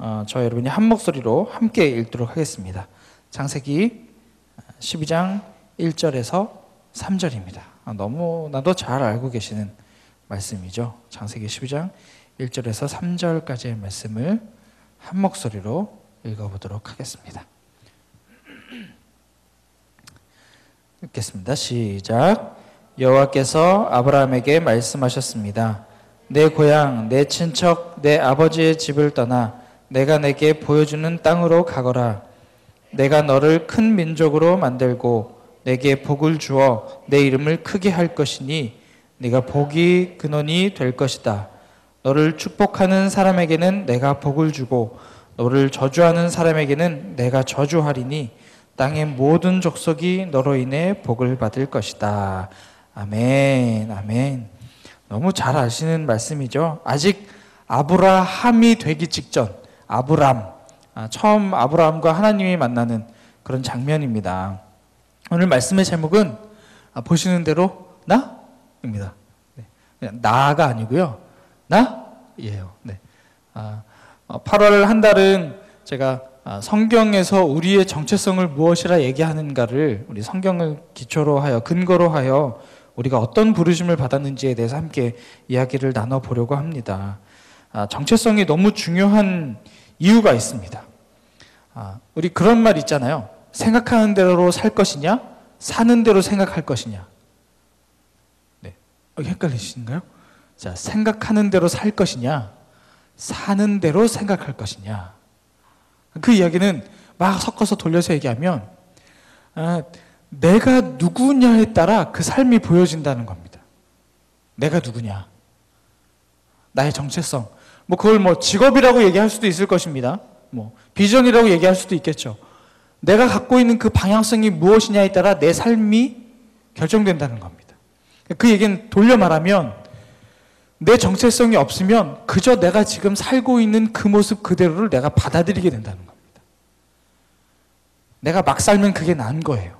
저와 여러분이 한 목소리로 함께 읽도록 하겠습니다. 창세기 12장 1절에서 3절입니다. 너무나도 잘 알고 계시는 말씀이죠. 창세기 12장 1절에서 3절까지의 말씀을 한 목소리로 읽어보도록 하겠습니다. 읽겠습니다. 시작. 여호와께서 아브라함에게 말씀하셨습니다. 내 고향, 내 친척, 내 아버지의 집을 떠나 내가 내게 보여주는 땅으로 가거라. 내가 너를 큰 민족으로 만들고 내게 복을 주어 내 이름을 크게 할 것이니 네가 복이 근원이 될 것이다. 너를 축복하는 사람에게는 내가 복을 주고 너를 저주하는 사람에게는 내가 저주하리니 땅의 모든 족속이 너로 인해 복을 받을 것이다. 아멘, 아멘. 너무 잘 아시는 말씀이죠. 아직 아브라함이 되기 직전, 처음 아브라함과 하나님이 만나는 그런 장면입니다. 오늘 말씀의 제목은 보시는 대로 나입니다. 그냥 나가 아니고요. 나예요. 8월 한 달은 제가 성경에서 우리의 정체성을 무엇이라 얘기하는가를 우리 성경을 기초로 하여 근거로 하여 우리가 어떤 부르심을 받았는지에 대해서 함께 이야기를 나눠보려고 합니다. 정체성이 너무 중요한 이유가 있습니다. 우리 그런 말 있잖아요. 생각하는 대로 살 것이냐, 사는 대로 생각할 것이냐. 네, 헷갈리시는가요? 자, 생각하는 대로 살 것이냐, 사는 대로 생각할 것이냐. 그 이야기는 막 섞어서 돌려서 얘기하면 내가 누구냐에 따라 그 삶이 보여진다는 겁니다. 내가 누구냐, 나의 정체성. 그걸 직업이라고 얘기할 수도 있을 것입니다. 비전이라고 얘기할 수도 있겠죠. 내가 갖고 있는 그 방향성이 무엇이냐에 따라 내 삶이 결정된다는 겁니다. 그 얘기는 돌려 말하면 내 정체성이 없으면 그저 내가 지금 살고 있는 그 모습 그대로를 내가 받아들이게 된다는 겁니다. 내가 막 살면 그게 난 거예요.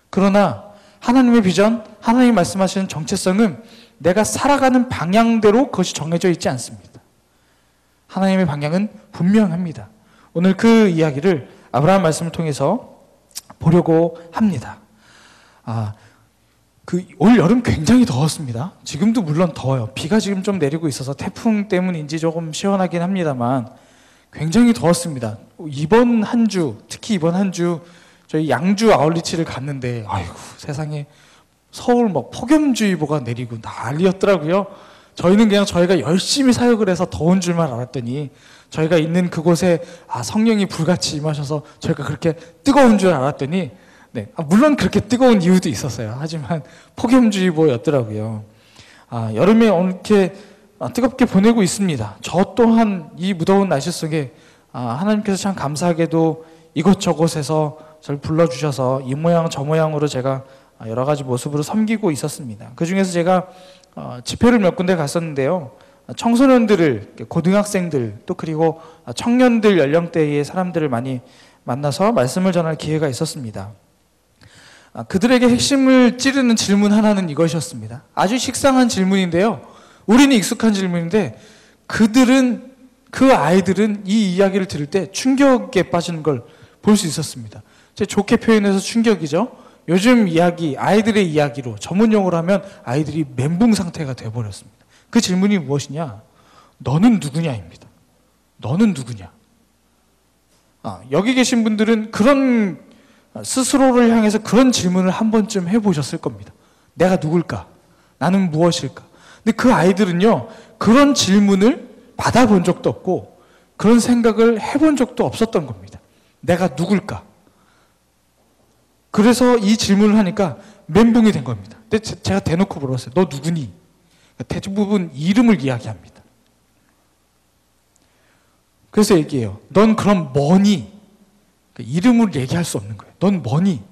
그러나 하나님의 비전, 하나님이 말씀하시는 정체성은 내가 살아가는 방향대로 그것이 정해져 있지 않습니다. 하나님의 방향은 분명합니다. 오늘 그 이야기를 아브라함 말씀을 통해서 보려고 합니다. 올 여름 굉장히 더웠습니다. 지금도 물론 더워요. 비가 지금 좀 내리고 있어서 태풍 때문인지 조금 시원하긴 합니다만 굉장히 더웠습니다. 특히 이번 한 주 저희 양주 아울리치를 갔는데 아이고 세상에 서울 폭염주의보가 내리고 난리였더라고요. 저희는 그냥 저희가 열심히 사역을 해서 더운 줄만 알았더니 저희가 있는 그곳에 성령이 불같이 임하셔서 저희가 그렇게 뜨거운 줄 알았더니 물론 그렇게 뜨거운 이유도 있었어요. 하지만 폭염주의보였더라고요. 여름에 이렇게 뜨겁게 보내고 있습니다. 저 또한 이 무더운 날씨 속에 하나님께서 참 감사하게도 이곳저곳에서 저를 불러주셔서 이 모양 저 모양으로 제가 여러 가지 모습으로 섬기고 있었습니다. 그 중에서 제가 집회를 몇 군데 갔었는데요. 청소년들을, 고등학생들, 또 그리고 청년들 연령대의 사람들을 많이 만나서 말씀을 전할 기회가 있었습니다. 그들에게 핵심을 찌르는 질문 하나는 이것이었습니다. 아주 식상한 질문인데요. 우리는 익숙한 질문인데 그 아이들은 이 이야기를 들을 때 충격에 빠지는 걸 볼 수 있었습니다. 제 좋게 표현해서 충격이죠. 요즘 이야기, 아이들의 이야기로 전문용어로 하면 아이들이 멘붕 상태가 되어버렸습니다. 그 질문이 무엇이냐? 너는 누구냐입니다. 너는 누구냐? 여기 계신 분들은 그런 스스로를 향해서 그런 질문을 한 번쯤 해보셨을 겁니다. 내가 누굴까? 나는 무엇일까? 근데 그 아이들은요, 그런 질문을 받아본 적도 없고 그런 생각을 해본 적도 없었던 겁니다. 내가 누굴까? 그래서 이 질문을 하니까 멘붕이 된 겁니다. 근데 제가 대놓고 물었어요. 너 누구니? 대부분 이름을 이야기합니다. 그래서 얘기해요. 넌 그럼 뭐니? 이름을 얘기할 수 없는 거예요. 넌 뭐니?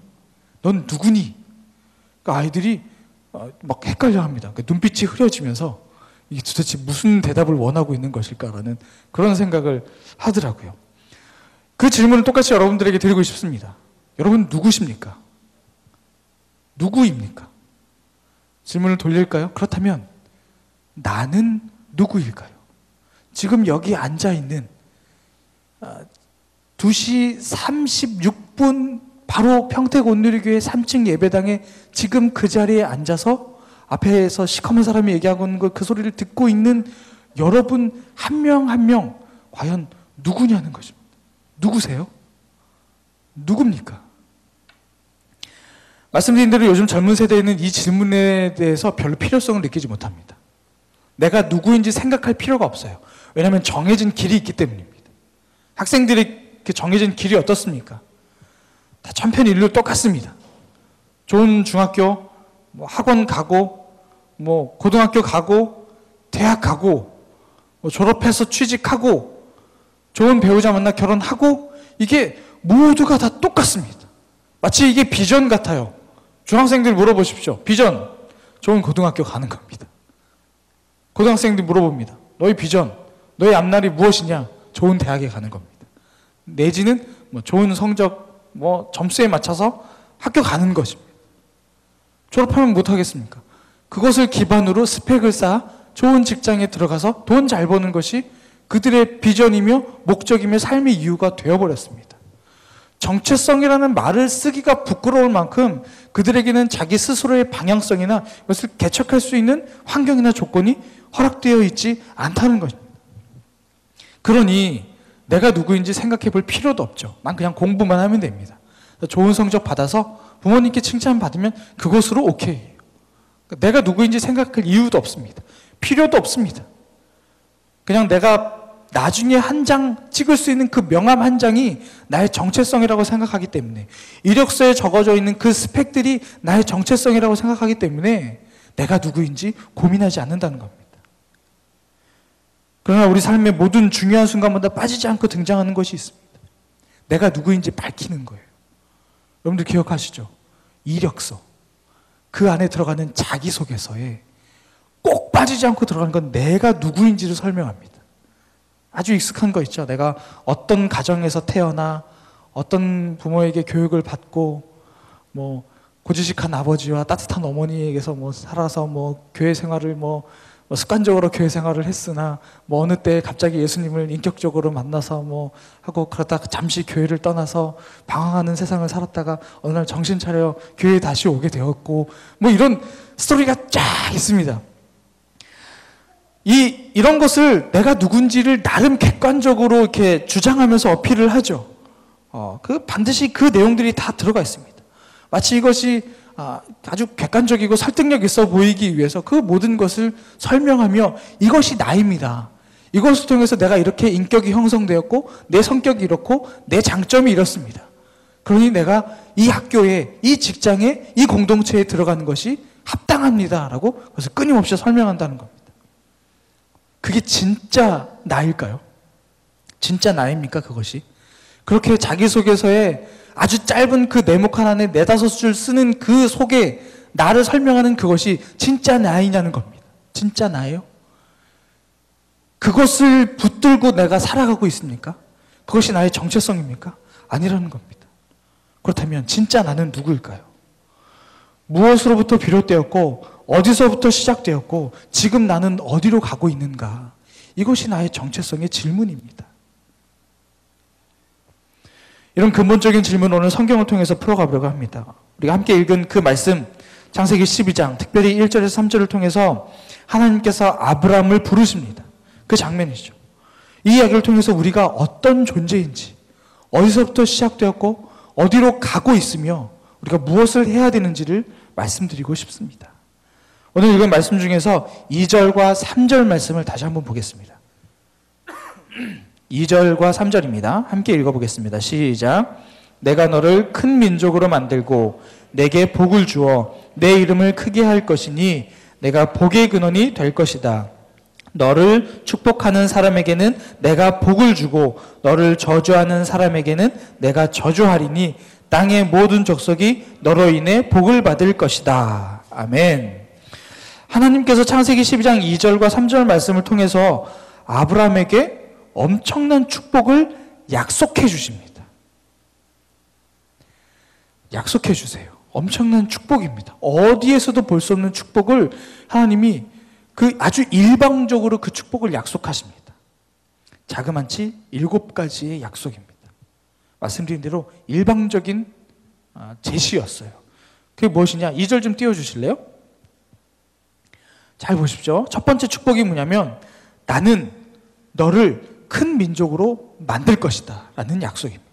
넌 누구니? 아이들이 막 헷갈려 합니다. 눈빛이 흐려지면서 이게 도대체 무슨 대답을 원하고 있는 것일까라는 그런 생각을 하더라고요. 그 질문을 똑같이 여러분들에게 드리고 싶습니다. 여러분 누구십니까? 누구입니까? 질문을 돌릴까요? 그렇다면 나는 누구일까요? 지금 여기 앉아있는 2시 36분 바로 평택 온누리교회 3층 예배당에 지금 그 자리에 앉아서 앞에서 시커먼 사람이 얘기하고 있는 그 소리를 듣고 있는 여러분 한 명 한 명 과연 누구냐는 것입니다. 누구세요? 누굽니까? 말씀드린 대로 요즘 젊은 세대에는 이 질문에 대해서 별로 필요성을 느끼지 못합니다. 내가 누구인지 생각할 필요가 없어요. 왜냐하면 정해진 길이 있기 때문입니다. 학생들이 그 정해진 길이 어떻습니까? 다 천편일률 똑같습니다. 좋은 중학교, 학원 가고, 고등학교 가고, 대학 가고, 졸업해서 취직하고, 좋은 배우자 만나 결혼하고, 이게 모두가 다 똑같습니다. 마치 이게 비전 같아요. 중학생들 물어보십시오. 비전, 좋은 고등학교 가는 겁니다. 고등학생들 물어봅니다. 너희 비전, 너희 앞날이 무엇이냐? 좋은 대학에 가는 겁니다. 내지는 좋은 성적, 점수에 맞춰서 학교 가는 것입니다. 졸업하면 못하겠습니까? 그것을 기반으로 스펙을 쌓아 좋은 직장에 들어가서 돈 잘 버는 것이 그들의 비전이며 목적이며 삶의 이유가 되어버렸습니다. 정체성이라는 말을 쓰기가 부끄러울 만큼 그들에게는 자기 스스로의 방향성이나 이것을 개척할 수 있는 환경이나 조건이 허락되어 있지 않다는 것입니다. 그러니 내가 누구인지 생각해 볼 필요도 없죠. 난 그냥 공부만 하면 됩니다. 좋은 성적 받아서 부모님께 칭찬받으면 그것으로 오케이예요. 내가 누구인지 생각할 이유도 없습니다. 필요도 없습니다. 그냥 내가 나중에 한 장 찍을 수 있는 그 명함 한 장이 나의 정체성이라고 생각하기 때문에, 이력서에 적어져 있는 그 스펙들이 나의 정체성이라고 생각하기 때문에 내가 누구인지 고민하지 않는다는 겁니다. 그러나 우리 삶의 모든 중요한 순간마다 빠지지 않고 등장하는 것이 있습니다. 내가 누구인지 밝히는 거예요. 여러분들 기억하시죠? 이력서. 그 안에 들어가는 자기소개서에 꼭 빠지지 않고 들어가는 건 내가 누구인지를 설명합니다. 아주 익숙한 거 있죠. 내가 어떤 가정에서 태어나 어떤 부모에게 교육을 받고 고지식한 아버지와 따뜻한 어머니에게서 살아서 교회 생활을 습관적으로 교회 생활을 했으나 어느 때 갑자기 예수님을 인격적으로 만나서 하고 그러다가 잠시 교회를 떠나서 방황하는 세상을 살았다가 어느 날 정신 차려 교회에 다시 오게 되었고 이런 스토리가 쫙 있습니다. 이런 것을 내가 누군지를 나름 객관적으로 이렇게 주장하면서 어필을 하죠. 반드시 그 내용들이 다 들어가 있습니다. 마치 이것이 아주 객관적이고 설득력 있어 보이기 위해서 그 모든 것을 설명하며 이것이 나입니다. 이것을 통해서 내가 이렇게 인격이 형성되었고 내 성격이 이렇고 내 장점이 이렇습니다. 그러니 내가 이 학교에, 이 직장에, 이 공동체에 들어가는 것이 합당합니다라고 그것을 끊임없이 설명한다는 겁니다. 그게 진짜 나일까요? 진짜 나입니까 그것이? 그렇게 자기소개서에 아주 짧은 그 네모 하나에 4-5줄 쓰는 그 속에 나를 설명하는 그것이 진짜 나이냐는 겁니다. 진짜 나예요? 그것을 붙들고 내가 살아가고 있습니까? 그것이 나의 정체성입니까? 아니라는 겁니다. 그렇다면 진짜 나는 누구일까요? 무엇으로부터 비롯되었고 어디서부터 시작되었고 지금 나는 어디로 가고 있는가? 이것이 나의 정체성의 질문입니다. 이런 근본적인 질문을 오늘 성경을 통해서 풀어가려고 합니다. 우리가 함께 읽은 그 말씀 창세기 12장 특별히 1절에서 3절을 통해서 하나님께서 아브라함을 부르십니다. 그 장면이죠. 이 이야기를 통해서 우리가 어떤 존재인지 어디서부터 시작되었고 어디로 가고 있으며 우리가 무엇을 해야 되는지를 말씀드리고 싶습니다. 오늘 읽은 말씀 중에서 2절과 3절 말씀을 다시 한번 보겠습니다. 2절과 3절입니다. 함께 읽어보겠습니다. 시작. 내가 너를 큰 민족으로 만들고 내게 복을 주어 내 이름을 크게 할 것이니 내가 복의 근원이 될 것이다. 너를 축복하는 사람에게는 내가 복을 주고 너를 저주하는 사람에게는 내가 저주하리니 땅의 모든 족속이 너로 인해 복을 받을 것이다. 아멘. 하나님께서 창세기 12장 2절과 3절 말씀을 통해서 아브라함에게 엄청난 축복을 약속해 주십니다. 약속해 주세요. 엄청난 축복입니다. 어디에서도 볼 수 없는 축복을 하나님이 아주 일방적으로 그 축복을 약속하십니다. 자그만치 7가지의 약속입니다. 말씀드린 대로 일방적인 제시였어요. 그게 무엇이냐? 2절 좀 띄워주실래요? 잘 보십시오. 첫 번째 축복이 뭐냐면 나는 너를 큰 민족으로 만들 것이다 라는 약속입니다.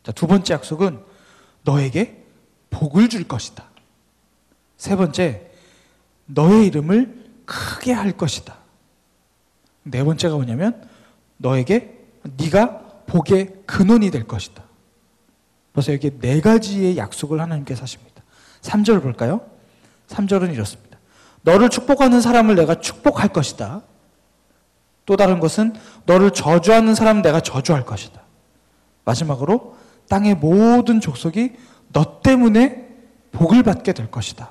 자, 두 번째 약속은 너에게 복을 줄 것이다. 세 번째, 너의 이름을 크게 할 것이다. 네 번째가 뭐냐면 네가 복의 근원이 될 것이다. 그래서 여기 4가지의 약속을 하나님께서 하십니다. 3절 볼까요? 3절은 이렇습니다. 너를 축복하는 사람을 내가 축복할 것이다. 또 다른 것은 너를 저주하는 사람은 내가 저주할 것이다. 마지막으로 땅의 모든 족속이 너 때문에 복을 받게 될 것이다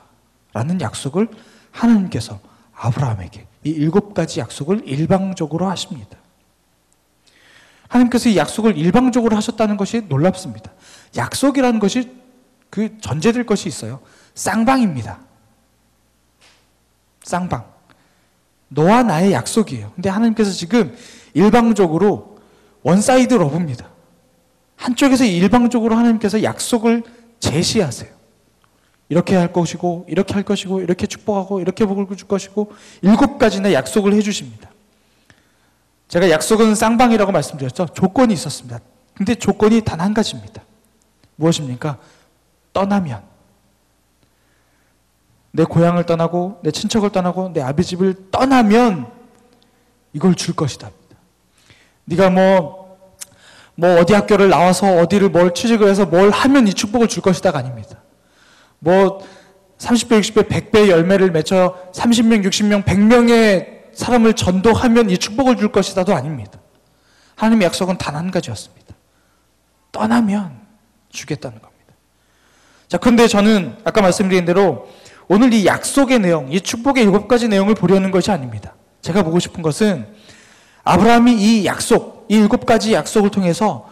라는 약속을 하나님께서 아브라함에게 이 7가지 약속을 일방적으로 하십니다. 하나님께서 이 약속을 일방적으로 하셨다는 것이 놀랍습니다. 약속이라는 것이 그 전제될 것이 있어요. 쌍방입니다. 쌍방. 너와 나의 약속이에요. 근데 하나님께서 지금 일방적으로 원사이드 러브입니다. 한쪽에서 일방적으로 하나님께서 약속을 제시하세요. 이렇게 할 것이고 이렇게 할 것이고 이렇게 축복하고 이렇게 복을 줄 것이고 7가지나 약속을 해주십니다. 제가 약속은 쌍방이라고 말씀드렸죠. 조건이 있었습니다. 근데 조건이 단 한 가지입니다. 무엇입니까? 떠나면 내 고향을 떠나고 내 친척을 떠나고 내 아비 집을 떠나면 이걸 줄 것이다. 네가 뭐 어디 학교를 나와서 어디를 뭘 취직을 해서 뭘 하면 이 축복을 줄 것이다가 아닙니다. 뭐 30배, 60배, 100배의 열매를 맺어 30명, 60명, 100명의 사람을 전도하면 이 축복을 줄 것이다도 아닙니다. 하나님의 약속은 단 한 가지였습니다. 떠나면 주겠다는 겁니다. 자, 그런데 저는 아까 말씀드린 대로 오늘 이 약속의 내용, 이 축복의 7가지 내용을 보려는 것이 아닙니다. 제가 보고 싶은 것은 아브라함이 이 약속, 이 7가지 약속을 통해서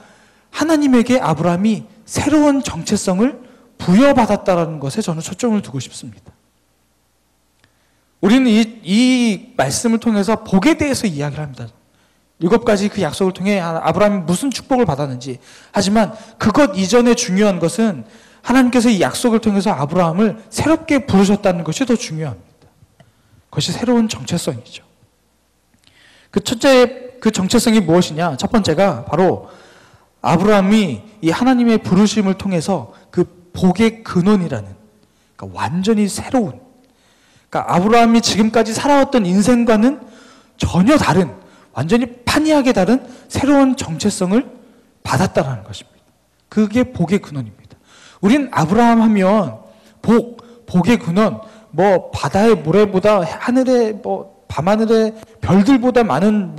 하나님에게 아브라함이 새로운 정체성을 부여받았다는 것에 저는 초점을 두고 싶습니다. 우리는 이 말씀을 통해서 복에 대해서 이야기를 합니다. 7가지 그 약속을 통해 아브라함이 무슨 축복을 받았는지. 하지만 그것 이전에 중요한 것은 하나님께서 이 약속을 통해서 아브라함을 새롭게 부르셨다는 것이 더 중요합니다. 그것이 새로운 정체성이죠. 그 첫째 그 정체성이 무엇이냐? 첫 번째가 바로 아브라함이 이 하나님의 부르심을 통해서 그 복의 근원이라는, 그러니까 완전히 새로운, 그러니까 아브라함이 지금까지 살아왔던 인생과는 전혀 다른, 완전히 판이하게 다른 새로운 정체성을 받았다는 것입니다. 그게 복의 근원입니다. 우린 아브라함 하면 복의 근원, 뭐 바다의 모래보다 하늘의 밤하늘의 별들보다 많은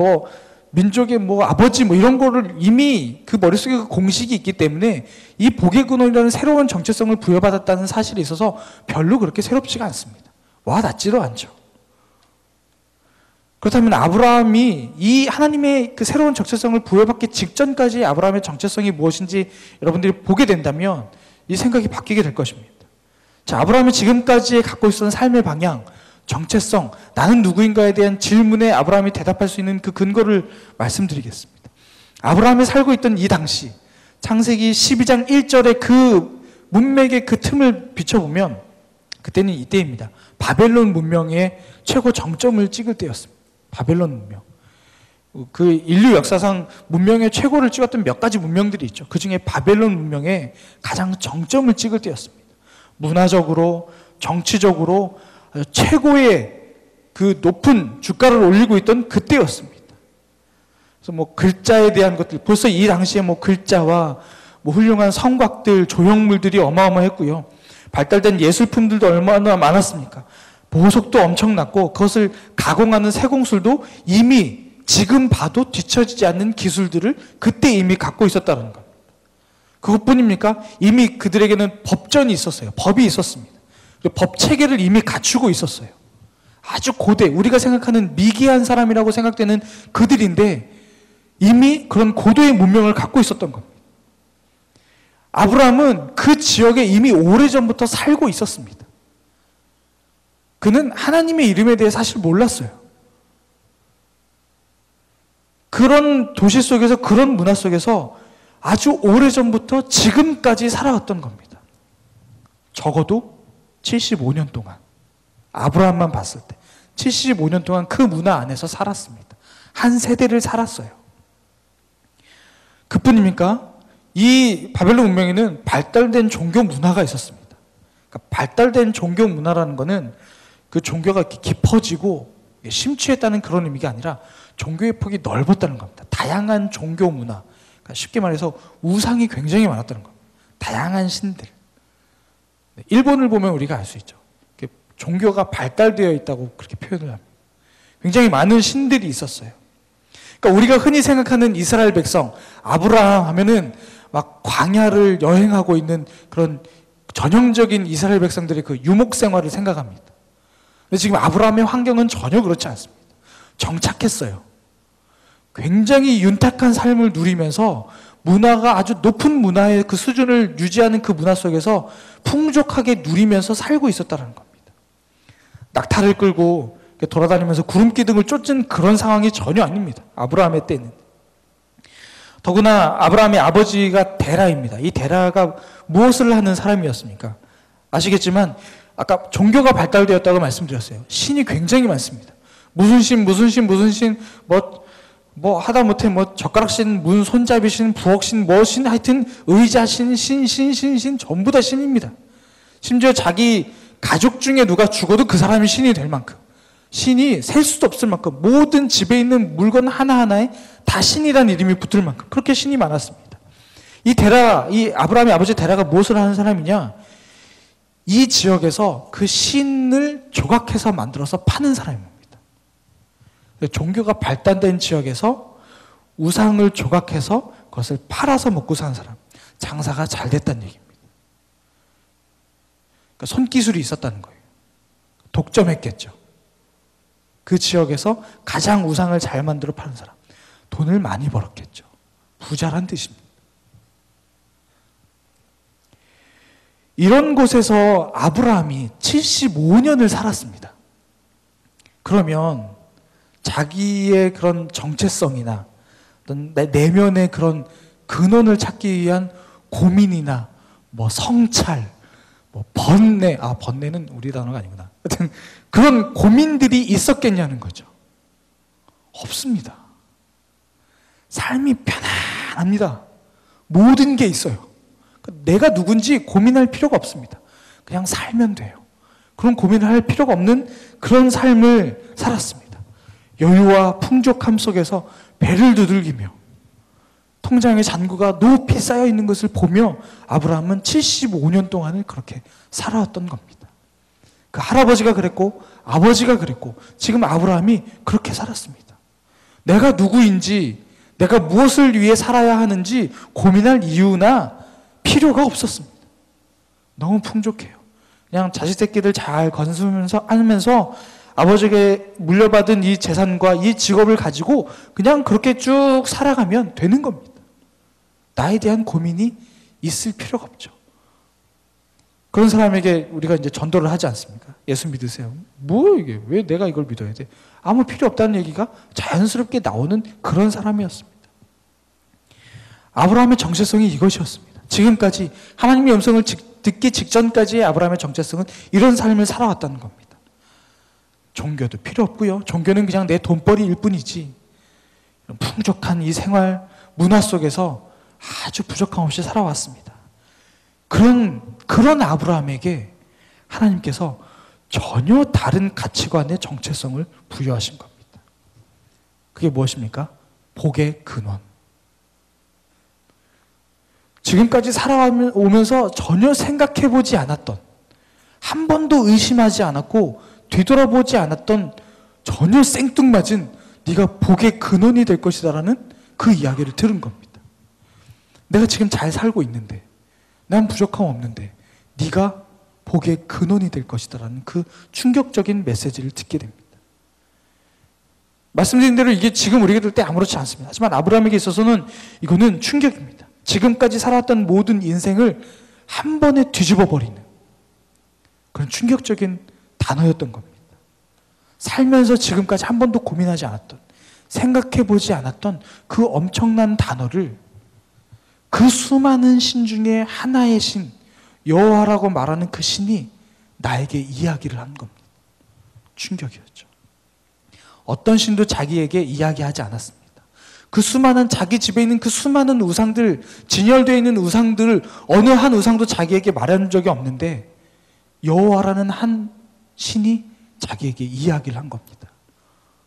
민족의 아버지 이런 거를 이미 그 머릿속에 그 공식이 있기 때문에 이 복의 근원이라는 새로운 정체성을 부여받았다는 사실에 있어서 별로 그렇게 새롭지가 않습니다. 와 닿지도 않죠. 그렇다면 아브라함이 이 하나님의 그 새로운 정체성을 부여받기 직전까지 아브라함의 정체성이 무엇인지 여러분들이 보게 된다면 이 생각이 바뀌게 될 것입니다. 자, 아브라함이 지금까지 갖고 있었던 삶의 방향, 정체성, 나는 누구인가에 대한 질문에 아브라함이 대답할 수 있는 그 근거를 말씀드리겠습니다. 아브라함이 살고 있던 이 당시, 창세기 12장 1절의 그 문맥의 그 틈을 비춰보면 그때는 이때입니다. 바벨론 문명의 최고 정점을 찍을 때였습니다. 바벨론 문명. 그 인류 역사상 문명의 최고를 찍었던 몇 가지 문명들이 있죠. 그 중에 바벨론 문명의 가장 정점을 찍을 때였습니다. 문화적으로, 정치적으로 최고의 그 높은 주가를 올리고 있던 그때였습니다. 그래서 글자에 대한 것들, 벌써 이 당시에 글자와 훌륭한 성곽들, 조형물들이 어마어마했고요. 발달된 예술품들도 얼마나 많았습니까? 보석도 엄청났고 그것을 가공하는 세공술도 이미 지금 봐도 뒤처지지 않는 기술들을 그때 이미 갖고 있었다는 겁니다. 그것뿐입니까? 이미 그들에게는 법전이 있었어요. 법이 있었습니다. 법 체계를 이미 갖추고 있었어요. 아주 고대, 우리가 생각하는 미개한 사람이라고 생각되는 그들인데 이미 그런 고도의 문명을 갖고 있었던 겁니다. 아브라함은 그 지역에 이미 오래전부터 살고 있었습니다. 그는 하나님의 이름에 대해 사실 몰랐어요. 그런 도시 속에서, 그런 문화 속에서 아주 오래전부터 지금까지 살아왔던 겁니다. 적어도 75년 동안, 아브라함만 봤을 때 75년 동안 그 문화 안에서 살았습니다. 한 세대를 살았어요. 그뿐입니까? 이 바벨론 문명에는 발달된 종교 문화가 있었습니다. 그러니까 발달된 종교 문화라는 것은 그 종교가 이렇게 깊어지고 심취했다는 그런 의미가 아니라 종교의 폭이 넓었다는 겁니다. 다양한 종교 문화, 그러니까 쉽게 말해서 우상이 굉장히 많았다는 겁니다. 다양한 신들. 일본을 보면 우리가 알 수 있죠. 종교가 발달되어 있다고 그렇게 표현을 합니다. 굉장히 많은 신들이 있었어요. 그러니까 우리가 흔히 생각하는 이스라엘 백성, 아브라함 하면은 막 광야를 여행하고 있는 그런 전형적인 이스라엘 백성들의 그 유목 생활을 생각합니다. 근데 지금 아브라함의 환경은 전혀 그렇지 않습니다. 정착했어요. 굉장히 윤택한 삶을 누리면서 문화가 아주 높은 문화의 그 수준을 유지하는 그 문화 속에서 풍족하게 누리면서 살고 있었다는 겁니다. 낙타를 끌고 돌아다니면서 구름기둥을 쫓은 그런 상황이 전혀 아닙니다. 아브라함의 때는. 더구나 아브라함의 아버지가 데라입니다. 이 데라가 무엇을 하는 사람이었습니까? 아시겠지만 아까 종교가 발달되었다고 말씀드렸어요. 신이 굉장히 많습니다. 무슨 신, 뭐 하다못해 뭐 젓가락신, 문 손잡이신, 부엌신, 뭐신, 하여튼 의자신, 신 전부 다 신입니다. 심지어 자기 가족 중에 누가 죽어도 그 사람이 신이 될 만큼, 신이 셀 수도 없을 만큼, 모든 집에 있는 물건 하나하나에 다 신이라는 이름이 붙을 만큼 그렇게 신이 많았습니다. 이 아브라함의 아버지 데라가 무엇을 하는 사람이냐? 이 지역에서 그 신을 조각해서 만들어서 파는 사람입니다. 종교가 발달된 지역에서 우상을 조각해서 그것을 팔아서 먹고 사는 사람, 장사가 잘 됐다는 얘기입니다. 그러니까 손기술이 있었다는 거예요. 독점했겠죠. 그 지역에서 가장 우상을 잘 만들어 파는 사람, 돈을 많이 벌었겠죠. 부자란 뜻입니다. 이런 곳에서 아브라함이 75년을 살았습니다. 그러면 자기의 그런 정체성이나 어떤 내면의 그런 근원을 찾기 위한 고민이나 뭐 성찰, 뭐 번뇌, 번뇌는 우리 단어가 아니구나. 하여튼 그런 고민들이 있었겠냐는 거죠. 없습니다. 삶이 편안합니다. 모든 게 있어요. 내가 누군지 고민할 필요가 없습니다. 그냥 살면 돼요. 그런 고민을 할 필요가 없는 그런 삶을 살았습니다. 여유와 풍족함 속에서 배를 두들기며 통장의 잔고가 높이 쌓여 있는 것을 보며 아브라함은 75년 동안을 그렇게 살아왔던 겁니다. 그 할아버지가 그랬고 아버지가 그랬고 지금 아브라함이 그렇게 살았습니다. 내가 누구인지, 내가 무엇을 위해 살아야 하는지 고민할 이유나 필요가 없었습니다. 너무 풍족해요. 그냥 자식 새끼들 잘 건수면서 하면서 아버지에게 물려받은 이 재산과 이 직업을 가지고 그냥 그렇게 쭉 살아가면 되는 겁니다. 나에 대한 고민이 있을 필요가 없죠. 그런 사람에게 우리가 이제 전도를 하지 않습니까? 예수 믿으세요. 뭐 이게 왜 내가 이걸 믿어야 돼? 아무 필요 없다는 얘기가 자연스럽게 나오는 그런 사람이었습니다. 아브라함의 정체성이 이것이었습니다. 지금까지 하나님의 음성을 듣기 직전까지의 아브라함의 정체성은 이런 삶을 살아왔다는 겁니다. 종교도 필요 없고요. 종교는 그냥 내 돈벌이일 뿐이지. 풍족한 이 생활 문화 속에서 아주 부족함 없이 살아왔습니다. 그런 아브라함에게 하나님께서 전혀 다른 가치관의 정체성을 부여하신 겁니다. 그게 무엇입니까? 복의 근원. 지금까지 살아오면서 전혀 생각해보지 않았던, 한 번도 의심하지 않았고 뒤돌아보지 않았던 전혀 생뚱맞은 네가 복의 근원이 될 것이다라는 그 이야기를 들은 겁니다. 내가 지금 잘 살고 있는데, 난 부족함 없는데 네가 복의 근원이 될 것이다라는 그 충격적인 메시지를 듣게 됩니다. 말씀드린 대로 이게 지금 우리가 들을 때 아무렇지 않습니다. 하지만 아브라함에게 있어서는 이거는 충격입니다. 지금까지 살았던 모든 인생을 한 번에 뒤집어 버리는 그런 충격적인 단어였던 겁니다. 살면서 지금까지 한 번도 고민하지 않았던, 생각해보지 않았던 그 엄청난 단어를 그 수많은 신 중에 하나의 신, 여호와라고 말하는 그 신이 나에게 이야기를 한 겁니다. 충격이었죠. 어떤 신도 자기에게 이야기하지 않았습니다. 그 수많은 자기 집에 있는 그 수많은 우상들, 진열되어 있는 우상들을 어느 한 우상도 자기에게 말한 적이 없는데 여호와라는 한 신이 자기에게 이야기를 한 겁니다.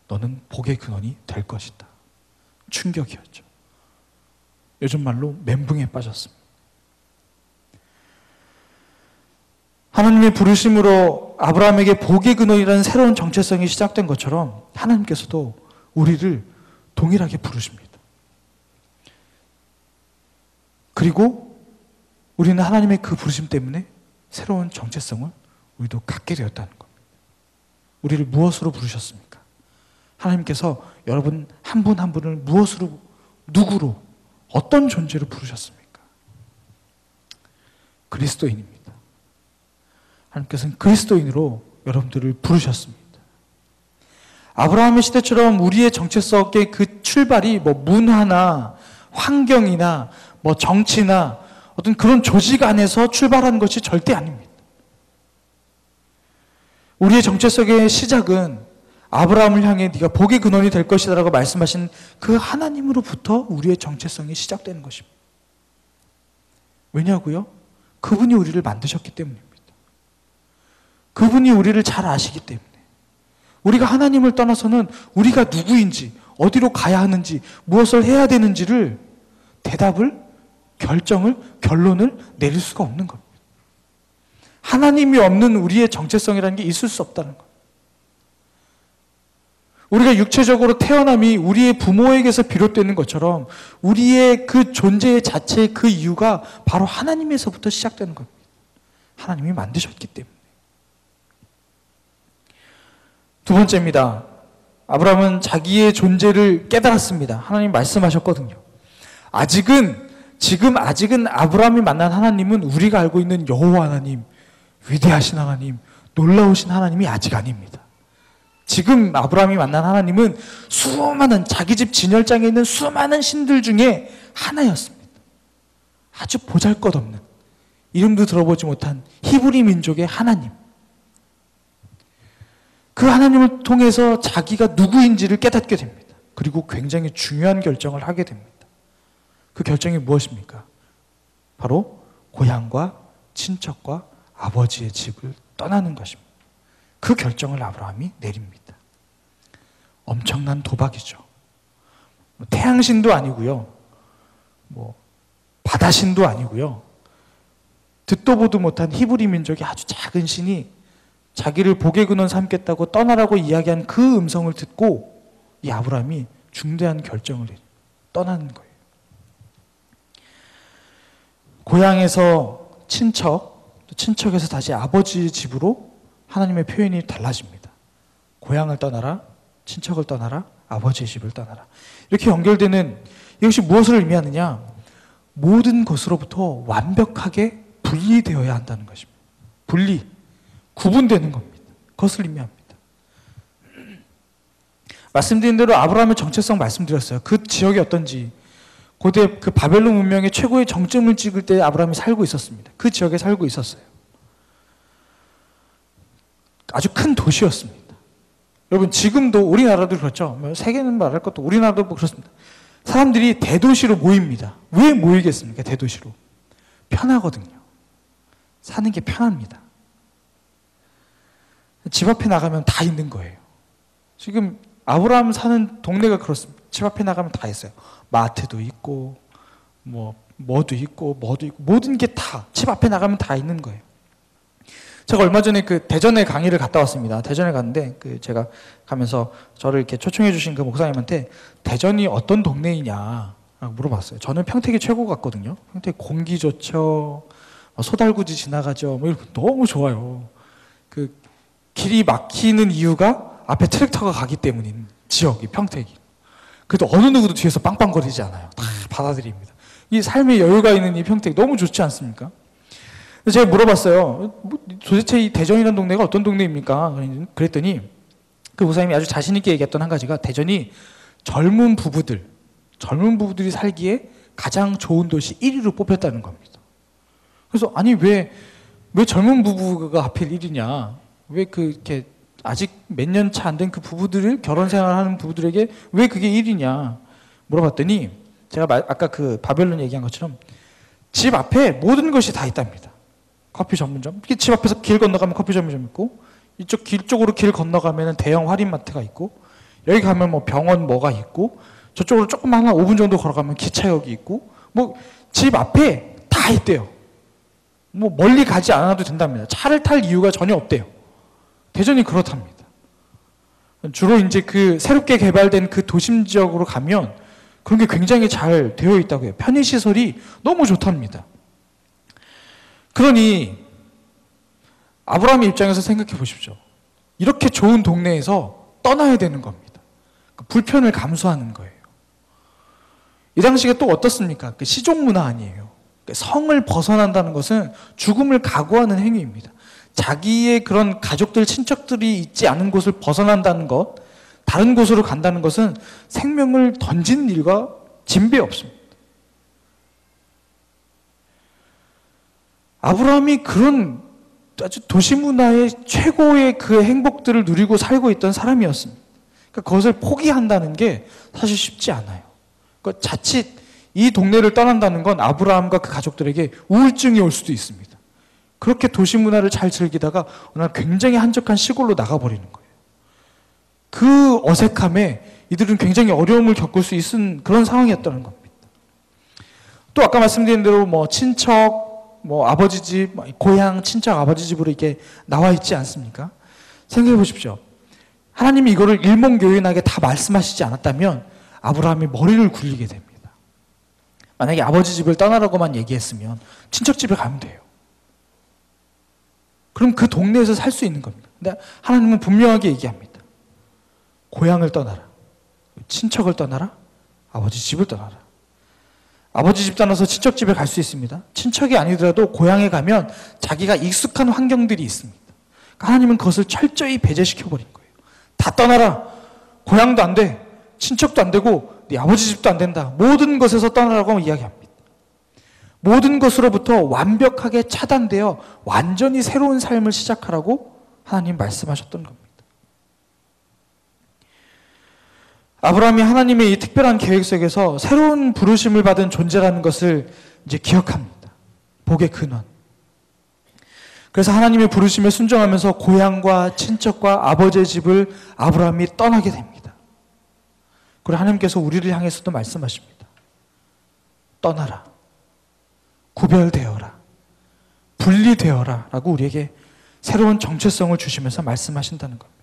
너는 복의 근원이 될 것이다. 충격이었죠. 요즘 말로 멘붕에 빠졌습니다. 하나님의 부르심으로 아브라함에게 복의 근원이라는 새로운 정체성이 시작된 것처럼 하나님께서도 우리를 동일하게 부르십니다. 그리고 우리는 하나님의 그 부르심 때문에 새로운 정체성을 우리도 갖게 되었다는 겁니다. 우리를 무엇으로 부르셨습니까? 하나님께서 여러분 한 분 한 분을 무엇으로, 누구로, 어떤 존재로 부르셨습니까? 그리스도인입니다. 하나님께서는 그리스도인으로 여러분들을 부르셨습니다. 아브라함의 시대처럼 우리의 정체성의 그 출발이 문화나 환경이나 정치나 어떤 그런 조직 안에서 출발한 것이 절대 아닙니다. 우리의 정체성의 시작은 아브라함을 향해 네가 복의 근원이 될 것이다 라고 말씀하신 그 하나님으로부터 우리의 정체성이 시작되는 것입니다. 왜냐고요? 그분이 우리를 만드셨기 때문입니다. 그분이 우리를 잘 아시기 때문에. 우리가 하나님을 떠나서는 우리가 누구인지, 어디로 가야 하는지, 무엇을 해야 되는지를 대답을, 결정을, 결론을 내릴 수가 없는 겁니다. 하나님이 없는 우리의 정체성이라는 게 있을 수 없다는 거예요. 우리가 육체적으로 태어남이 우리의 부모에게서 비롯되는 것처럼 우리의 그 존재 자체의 그 이유가 바로 하나님에서부터 시작되는 겁니다. 하나님이 만드셨기 때문에. 두 번째입니다. 아브라함은 자기의 존재를 깨달았습니다. 하나님 말씀하셨거든요. 아직은 아브라함이 만난 하나님은 우리가 알고 있는 여호와 하나님, 위대하신 하나님, 놀라우신 하나님이 아직 아닙니다. 지금 아브라함이 만난 하나님은 수많은 자기 집 진열장에 있는 수많은 신들 중에 하나였습니다. 아주 보잘것없는, 이름도 들어보지 못한 히브리 민족의 하나님. 그 하나님을 통해서 자기가 누구인지를 깨닫게 됩니다. 그리고 굉장히 중요한 결정을 하게 됩니다. 그 결정이 무엇입니까? 바로 고향과 친척과 아버지의 집을 떠나는 것입니다. 그 결정을 아브라함이 내립니다. 엄청난 도박이죠. 태양신도 아니고요. 바다신도 아니고요. 듣도 보도 못한 히브리 민족의 아주 작은 신이 자기를 복의 근원 삼겠다고 떠나라고 이야기한 그 음성을 듣고 이 아브라함이 중대한 결정을 떠나는 거예요. 고향에서 친척에서 다시 아버지 집으로 하나님의 표현이 달라집니다. 고향을 떠나라, 친척을 떠나라, 아버지의 집을 떠나라. 이렇게 연결되는 이것이 무엇을 의미하느냐? 모든 것으로부터 완벽하게 분리되어야 한다는 것입니다. 구분되는 겁니다. 그것을 의미합니다. 말씀드린 대로 아브라함의 정체성 말씀드렸어요. 그 지역이 어떤지. 고대 그 바벨론 문명의 최고의 정점을 찍을 때 아브라함이 살고 있었습니다. 그 지역에 살고 있었어요. 아주 큰 도시였습니다. 여러분 지금도 우리나라도 그렇죠. 세계는 말할 것도 우리나라도 그렇습니다. 사람들이 대도시로 모입니다. 왜 모이겠습니까? 대도시로. 편하거든요. 사는 게 편합니다. 집 앞에 나가면 다 있는 거예요. 지금 아브라함 사는 동네가 그렇습니다. 집 앞에 나가면 다 있어요. 마트도 있고 뭐도 있고 모든 게 다 집 앞에 나가면 다 있는 거예요. 제가 얼마 전에 그 대전에 강의를 갔다 왔습니다. 대전에 갔는데 제가 가면서 저를 이렇게 초청해 주신 그 목사님한테 대전이 어떤 동네이냐 물어봤어요. 저는 평택이 최고 같거든요. 평택 공기 좋죠. 소달구지 지나가죠. 너무 좋아요. 그 길이 막히는 이유가 앞에 트랙터가 가기 때문인 지역이 평택이. 그래도 어느 누구도 뒤에서 빵빵거리지 않아요. 다 받아들입니다. 이 삶의 여유가 있는 이 평택 너무 좋지 않습니까? 제가 물어봤어요. 도대체 이 대전이라는 동네가 어떤 동네입니까? 그랬더니 그 목사님이 아주 자신 있게 얘기했던 한 가지가 대전이 젊은 부부들이 살기에 가장 좋은 도시 1위로 뽑혔다는 겁니다. 그래서 아니 왜 젊은 부부가 하필 1위냐? 왜 이렇게 아직 몇 년 차 안 된 그 부부들을 결혼 생활하는 부부들에게 왜 그게 1위냐 물어봤더니 제가 아까 그 바벨론 얘기한 것처럼 집 앞에 모든 것이 다 있답니다. 커피 전문점. 집 앞에서 길 건너가면 커피 전문점 있고 이쪽 길 쪽으로 길 건너가면 대형 할인마트가 있고 여기 가면 뭐 병원 뭐가 있고 저쪽으로 조금만 한 5분 정도 걸어가면 기차역이 있고 뭐 집 앞에 다 있대요. 뭐 멀리 가지 않아도 된답니다. 차를 탈 이유가 전혀 없대요. 대전이 그렇답니다. 주로 이제 그 새롭게 개발된 그 도심 지역으로 가면 그런 게 굉장히 잘 되어 있다고 해요. 편의시설이 너무 좋답니다. 그러니 아브라함의 입장에서 생각해 보십시오. 이렇게 좋은 동네에서 떠나야 되는 겁니다. 불편을 감수하는 거예요. 이 당시가 또 어떻습니까? 시종 문화 아니에요. 성을 벗어난다는 것은 죽음을 각오하는 행위입니다. 자기의 그런 가족들, 친척들이 있지 않은 곳을 벗어난다는 것, 다른 곳으로 간다는 것은 생명을 던지는 일과 진배 없습니다. 아브라함이 그런 아주 도시 문화의 최고의 그 행복들을 누리고 살고 있던 사람이었습니다. 그러니까 그것을 포기한다는 게 사실 쉽지 않아요. 그러니까 자칫 이 동네를 떠난다는 건 아브라함과 그 가족들에게 우울증이 올 수도 있습니다. 그렇게 도시 문화를 잘 즐기다가 어느 날 굉장히 한적한 시골로 나가버리는 거예요. 그 어색함에 이들은 굉장히 어려움을 겪을 수 있는 그런 상황이었다는 겁니다. 또 아까 말씀드린 대로 뭐 친척, 뭐 아버지 집, 고향, 친척, 아버지 집으로 이렇게 나와 있지 않습니까? 생각해 보십시오. 하나님이 이거를 일목요연하게 다 말씀하시지 않았다면 아브라함이 머리를 굴리게 됩니다. 만약에 아버지 집을 떠나라고만 얘기했으면 친척 집에 가면 돼요. 그럼 그 동네에서 살 수 있는 겁니다. 근데 하나님은 분명하게 얘기합니다. 고향을 떠나라. 친척을 떠나라. 아버지 집을 떠나라. 아버지 집 떠나서 친척 집에 갈 수 있습니다. 친척이 아니더라도 고향에 가면 자기가 익숙한 환경들이 있습니다. 그러니까 하나님은 그것을 철저히 배제시켜버린 거예요. 다 떠나라. 고향도 안 돼. 친척도 안 되고 네 아버지 집도 안 된다. 모든 것에서 떠나라고 이야기합니다. 모든 것으로부터 완벽하게 차단되어 완전히 새로운 삶을 시작하라고 하나님 말씀하셨던 겁니다. 아브라함이 하나님의 이 특별한 계획 속에서 새로운 부르심을 받은 존재라는 것을 이제 기억합니다. 복의 근원. 그래서 하나님의 부르심에 순종하면서 고향과 친척과 아버지의 집을 아브라함이 떠나게 됩니다. 그리고 하나님께서 우리를 향해서도 말씀하십니다. 떠나라. 구별되어라. 분리되어라. 라고 우리에게 새로운 정체성을 주시면서 말씀하신다는 겁니다.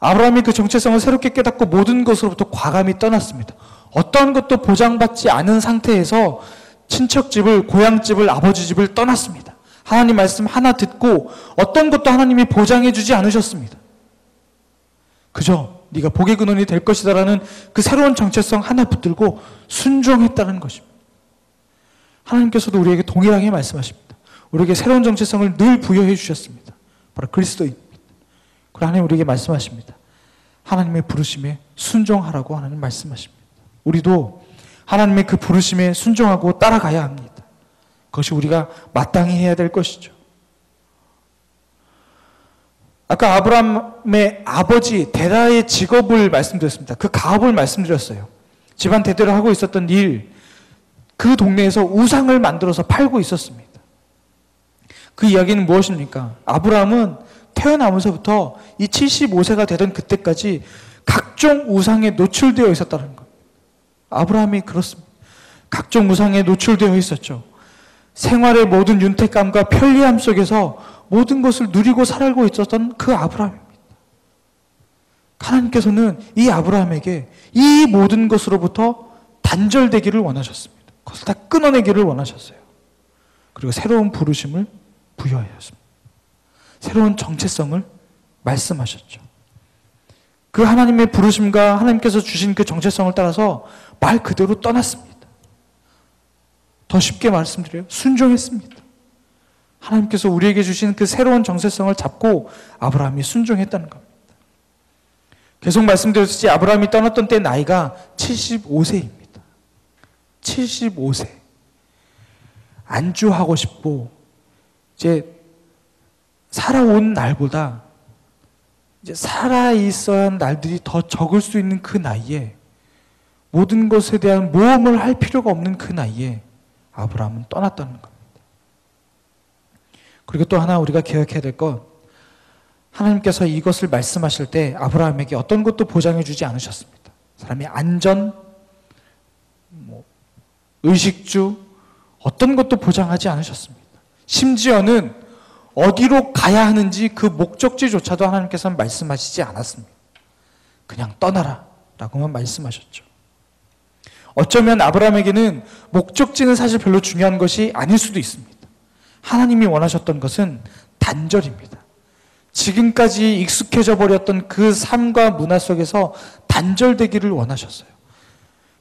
아브라함이 그 정체성을 새롭게 깨닫고 모든 것으로부터 과감히 떠났습니다. 어떠한 것도 보장받지 않은 상태에서 친척집을, 고향집을, 아버지 집을 떠났습니다. 하나님 말씀 하나 듣고 어떤 것도 하나님이 보장해 주지 않으셨습니다. 그저 네가 복의 근원이 될 것이다라는 그 새로운 정체성 하나 붙들고 순종했다는 것입니다. 하나님께서도 우리에게 동일하게 말씀하십니다. 우리에게 새로운 정체성을 늘 부여해 주셨습니다. 바로 그리스도입니다. 그리고 하나님 우리에게 말씀하십니다. 하나님의 부르심에 순종하라고 하나님 말씀하십니다. 우리도 하나님의 그 부르심에 순종하고 따라가야 합니다. 그것이 우리가 마땅히 해야 될 것이죠. 아까 아브라함의 아버지 데라의 직업을 말씀드렸습니다. 그 가업을 말씀드렸어요. 집안 대대로 하고 있었던 일, 그 동네에서 우상을 만들어서 팔고 있었습니다. 그 이야기는 무엇입니까? 아브라함은 태어나면서부터 이 75세가 되던 그때까지 각종 우상에 노출되어 있었다는 겁니다. 아브라함이 그렇습니다. 각종 우상에 노출되어 있었죠. 생활의 모든 윤택감과 편리함 속에서 모든 것을 누리고 살고 있었던 그 아브라함입니다. 하나님께서는 이 아브라함에게 이 모든 것으로부터 단절되기를 원하셨습니다. 그것을 다 끊어내기를 원하셨어요. 그리고 새로운 부르심을 부여하셨습니다. 새로운 정체성을 말씀하셨죠. 그 하나님의 부르심과 하나님께서 주신 그 정체성을 따라서 말 그대로 떠났습니다. 더 쉽게 말씀드려요. 순종했습니다. 하나님께서 우리에게 주신 그 새로운 정체성을 잡고 아브라함이 순종했다는 겁니다. 계속 말씀드렸듯이 아브라함이 떠났던 때 나이가 75세입니다. 75세. 안주하고 싶고 이제 살아온 날보다 이제 살아있어야 하는 날들이 더 적을 수 있는 그 나이에 모든 것에 대한 모험을 할 필요가 없는 그 나이에 아브라함은 떠났다는 겁니다. 그리고 또 하나 우리가 기억해야 될 건 하나님께서 이것을 말씀하실 때 아브라함에게 어떤 것도 보장해 주지 않으셨습니다. 사람의 안전, 의식주, 어떤 것도 보장하지 않으셨습니다. 심지어는 어디로 가야 하는지 그 목적지조차도 하나님께서는 말씀하시지 않았습니다. 그냥 떠나라 라고만 말씀하셨죠. 어쩌면 아브라함에게는 목적지는 사실 별로 중요한 것이 아닐 수도 있습니다. 하나님이 원하셨던 것은 단절입니다. 지금까지 익숙해져 버렸던 그 삶과 문화 속에서 단절되기를 원하셨어요.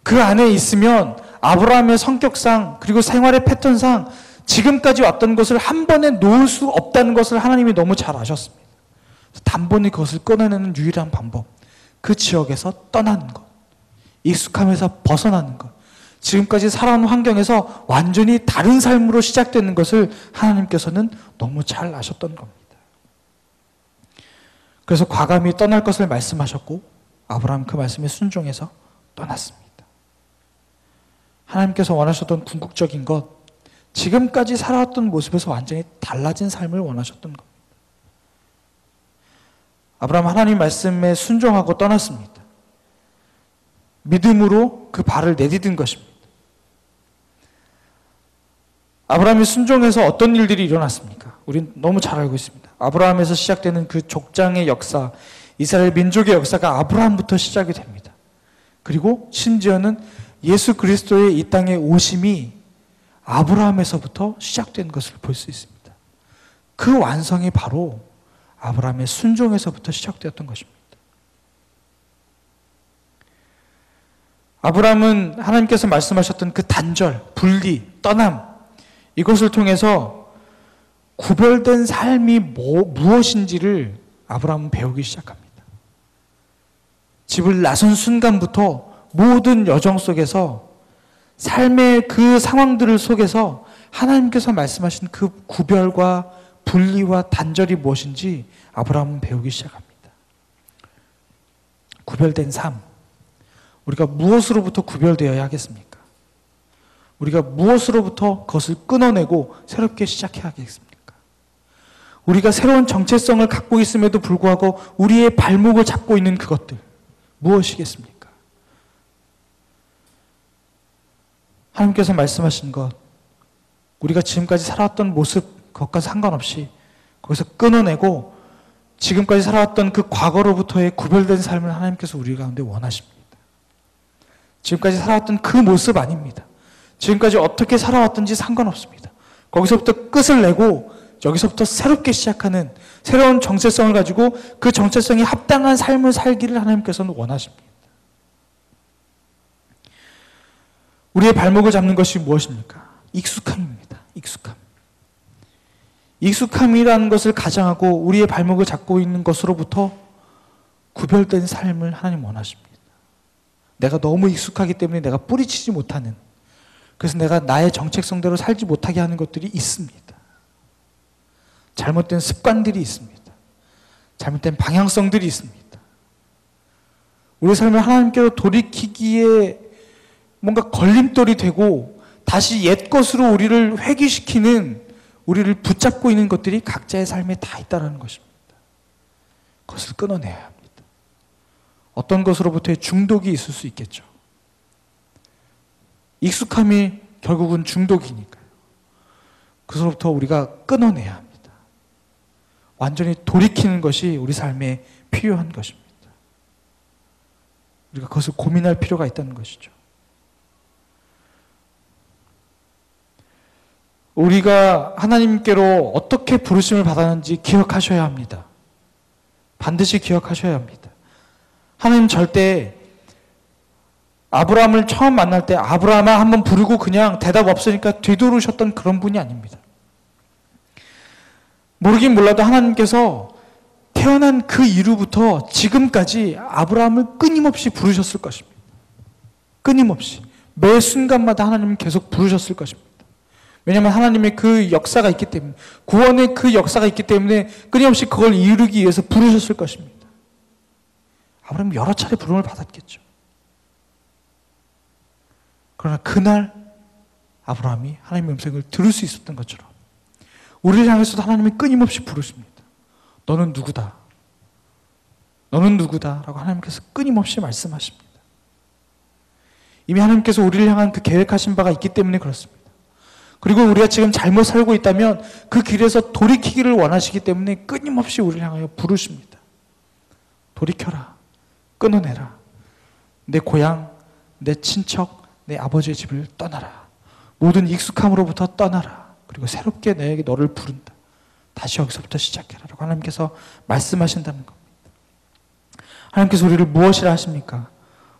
그 안에 있으면 아브라함의 성격상 그리고 생활의 패턴상 지금까지 왔던 것을 한 번에 놓을 수 없다는 것을 하나님이 너무 잘 아셨습니다. 단번에 그것을 끊어내는 유일한 방법, 그 지역에서 떠나는 것, 익숙함에서 벗어나는 것, 지금까지 살아온 환경에서 완전히 다른 삶으로 시작되는 것을 하나님께서는 너무 잘 아셨던 겁니다. 그래서 과감히 떠날 것을 말씀하셨고 아브라함 그 말씀에 순종해서 떠났습니다. 하나님께서 원하셨던 궁극적인 것, 지금까지 살아왔던 모습에서 완전히 달라진 삶을 원하셨던 겁니다. 아브라함 하나님 말씀에 순종하고 떠났습니다. 믿음으로 그 발을 내디딘 것입니다. 아브라함이 순종해서 어떤 일들이 일어났습니까? 우린 너무 잘 알고 있습니다. 아브라함에서 시작되는 그 족장의 역사, 이스라엘 민족의 역사가 아브라함부터 시작이 됩니다. 그리고 심지어는 예수 그리스도의 이 땅에 오심이 아브라함에서부터 시작된 것을 볼 수 있습니다. 그 완성이 바로 아브라함의 순종에서부터 시작되었던 것입니다. 아브라함은 하나님께서 말씀하셨던 그 단절, 분리, 떠남, 이것을 통해서 구별된 삶이 무엇인지를 아브라함은 배우기 시작합니다. 집을 나선 순간부터 모든 여정 속에서 삶의 그 상황들을 속에서 하나님께서 말씀하신 그 구별과 분리와 단절이 무엇인지 아브라함은 배우기 시작합니다. 구별된 삶. 우리가 무엇으로부터 구별되어야 하겠습니까? 우리가 무엇으로부터 그것을 끊어내고 새롭게 시작해야 하겠습니까? 우리가 새로운 정체성을 갖고 있음에도 불구하고 우리의 발목을 잡고 있는 그것들 무엇이겠습니까? 하나님께서 말씀하신 것, 우리가 지금까지 살아왔던 모습, 그것과 상관없이 거기서 끊어내고 지금까지 살아왔던 그 과거로부터의 구별된 삶을 하나님께서 우리 가운데 원하십니다. 지금까지 살아왔던 그 모습 아닙니다. 지금까지 어떻게 살아왔든지 상관없습니다. 거기서부터 끝을 내고 여기서부터 새롭게 시작하는 새로운 정체성을 가지고 그 정체성에 합당한 삶을 살기를 하나님께서는 원하십니다. 우리의 발목을 잡는 것이 무엇입니까? 익숙함입니다. 익숙함. 익숙함이라는 것을 가장하고 우리의 발목을 잡고 있는 것으로부터 구별된 삶을 하나님 원하십니다. 내가 너무 익숙하기 때문에 내가 뿌리치지 못하는, 그래서 내가 나의 정체성대로 살지 못하게 하는 것들이 있습니다. 잘못된 습관들이 있습니다. 잘못된 방향성들이 있습니다. 우리 삶을 하나님께로 돌이키기에 뭔가 걸림돌이 되고 다시 옛 것으로 우리를 회귀시키는, 우리를 붙잡고 있는 것들이 각자의 삶에 다 있다는 것입니다. 그것을 끊어내야 합니다. 어떤 것으로부터의 중독이 있을 수 있겠죠. 익숙함이 결국은 중독이니까요. 그것으로부터 우리가 끊어내야 합니다. 완전히 돌이키는 것이 우리 삶에 필요한 것입니다. 우리가 그것을 고민할 필요가 있다는 것이죠. 우리가 하나님께로 어떻게 부르심을 받았는지 기억하셔야 합니다. 반드시 기억하셔야 합니다. 하나님 절대 아브라함을 처음 만날 때 아브라함아 한번 부르고 그냥 대답 없으니까 되돌으셨던 그런 분이 아닙니다. 모르긴 몰라도 하나님께서 태어난 그 이후부터 지금까지 아브라함을 끊임없이 부르셨을 것입니다. 끊임없이 매 순간마다 하나님은 계속 부르셨을 것입니다. 왜냐하면 하나님의 그 역사가 있기 때문에, 구원의 그 역사가 있기 때문에 끊임없이 그걸 이루기 위해서 부르셨을 것입니다. 아브라함이 여러 차례 부름을 받았겠죠. 그러나 그날 아브라함이 하나님의 음성을 들을 수 있었던 것처럼 우리를 향해서도 하나님이 끊임없이 부르십니다. 너는 누구다? 너는 누구다? 라고 하나님께서 끊임없이 말씀하십니다. 이미 하나님께서 우리를 향한 그 계획하신 바가 있기 때문에 그렇습니다. 그리고 우리가 지금 잘못 살고 있다면 그 길에서 돌이키기를 원하시기 때문에 끊임없이 우리를 향하여 부르십니다. 돌이켜라. 끊어내라. 내 고향, 내 친척, 내 아버지의 집을 떠나라. 모든 익숙함으로부터 떠나라. 그리고 새롭게 내게 너를 부른다. 다시 여기서부터 시작해라. 라고 하나님께서 말씀하신다는 겁니다. 하나님께서 우리를 무엇이라 하십니까?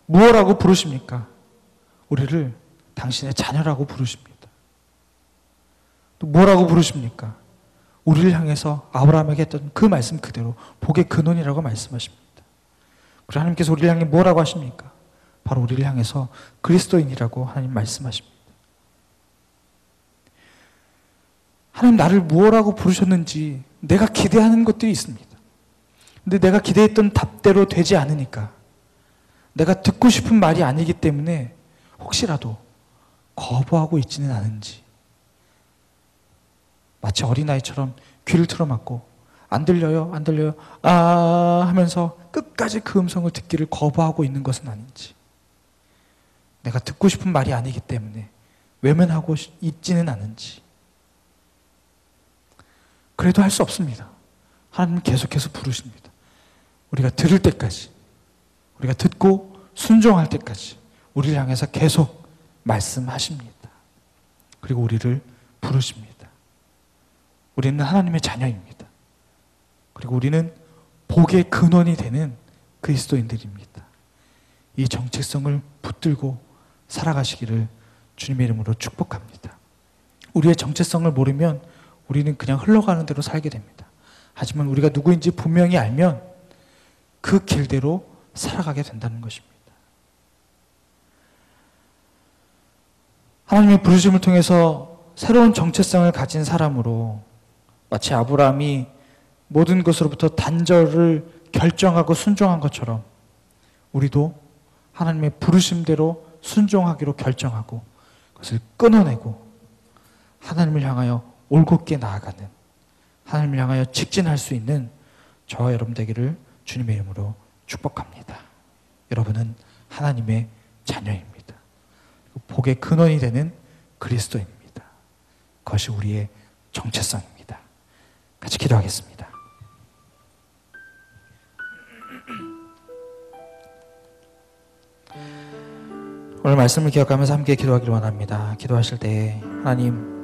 무엇라고 부르십니까? 우리를 당신의 자녀라고 부르십니다. 또 뭐라고 부르십니까? 우리를 향해서 아브라함에게 했던 그 말씀 그대로 복의 근원이라고 말씀하십니다. 그리고 하나님께서 우리를 향해 뭐라고 하십니까? 바로 우리를 향해서 그리스도인이라고 하나님 말씀하십니다. 하나님 나를 무엇라고 부르셨는지 내가 기대하는 것들이 있습니다. 근데 내가 기대했던 답대로 되지 않으니까, 내가 듣고 싶은 말이 아니기 때문에 혹시라도 거부하고 있지는 않은지, 마치 어린아이처럼 귀를 틀어막고 안 들려요, 안 들려요, 아 하면서 끝까지 그 음성을 듣기를 거부하고 있는 것은 아닌지, 내가 듣고 싶은 말이 아니기 때문에 외면하고 있지는 않은지. 그래도 할 수 없습니다. 하나님은 계속해서 부르십니다. 우리가 들을 때까지, 우리가 듣고 순종할 때까지 우리를 향해서 계속 말씀하십니다. 그리고 우리를 부르십니다. 우리는 하나님의 자녀입니다. 그리고 우리는 복의 근원이 되는 그리스도인들입니다. 이 정체성을 붙들고 살아가시기를 주님의 이름으로 축복합니다. 우리의 정체성을 모르면 우리는 그냥 흘러가는 대로 살게 됩니다. 하지만 우리가 누구인지 분명히 알면 그 길대로 살아가게 된다는 것입니다. 하나님의 부르심을 통해서 새로운 정체성을 가진 사람으로, 마치 아브라함이 모든 것으로부터 단절을 결정하고 순종한 것처럼 우리도 하나님의 부르심대로 순종하기로 결정하고 그것을 끊어내고 하나님을 향하여 올곧게 나아가는, 하나님을 향하여 직진할 수 있는 저와 여러분 되기를 주님의 이름으로 축복합니다. 여러분은 하나님의 자녀입니다. 복의 근원이 되는 그리스도입니다. 그것이 우리의 정체성입니다. 같이 기도하겠습니다. 오늘 말씀을 기억하면서 함께 기도하기를 원합니다. 기도하실 때 하나님,